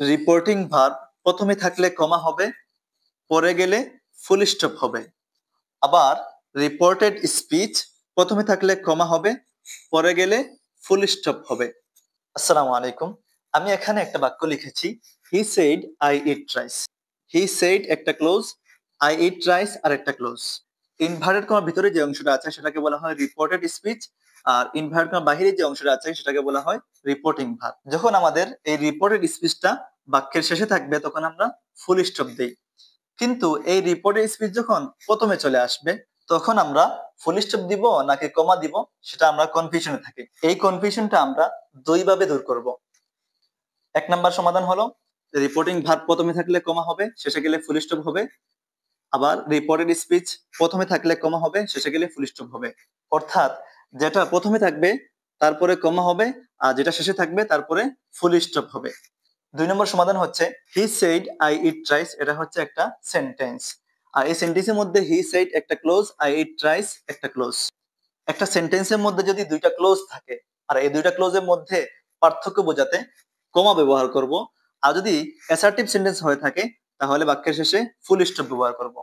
Reporting verb প্রথমে থাকলে কমা হবে, পরে গেলে ফুল স্টপ হবে। আবার রিপোর্টেড স্পিচ প্রথমে থাকলে কমা হবে, পরে গেলে ফুল স্টপ হবে। আসসালামু আলাইকুম। আমি এখানে একটা বাক্য লিখেছি, he said I eat rice. He said একটা ক্লোজ, আই ইট রাইস আর একটা ক্লোজ। ইনভার্টেড কমার ভিতরে যে অংশটা আছে সেটাকে বলা হয় রিপোর্টেড স্পিচ, আর ইনভার্টেড কমার বাহিরে যে অংশটা আছে সেটাকে বলা হয় রিপোর্টিং ভার্ব। যখন আমাদের এই রিপোর্টেড স্পিচটা বাক্যের শেষে থাকবে তখন আমরা ফুল স্টপ দেই, কিন্তু এই রিপোর্টেড স্পিচ যখন প্রথমে চলে আসবে তখন আমরা ফুল স্টপ দিব নাকি কমা দিব সেটা আমরা কনফিউশনে থাকি। এই কনফিউশনটা আমরা দুইভাবে দূর করব। এক নাম্বার সমাধান হলো রিপোর্টিং ভার্ব প্রথমে থাকলে কমা হবে, শেষে গেলে ফুল স্টপ হবে। আবার রিপোর্টেড স্পিচ প্রথমে থাকলে কমা হবে, শেষে গেলে ফুল স্টপ হবে। অর্থাৎ যেটা প্রথমে থাকবে তারপরে কমা হবে, আর যেটা শেষে থাকবে তারপরে ফুল স্টপ হবে। 2 নম্বর সমাধান হচ্ছে he said I eat rice. এটা হচ্ছে একটা সেন্টেন্স, আর এই সেন্টেন্সের মধ্যে হি সেড একটা ক্লোজ, আই ইট রাইস একটা ক্লোজ। একটা সেন্টেন্সের মধ্যে যদি দুইটা ক্লোজ থাকে আর এই দুইটা ক্লোজের মধ্যে পার্থক্য বোঝাতে কমা ব্যবহার করব, আর যদি অ্যাসার্টিভ সেন্টেন্স হয়ে থাকে তাহলে বাক্যের শেষে ফুল স্টপ ব্যবহার করব।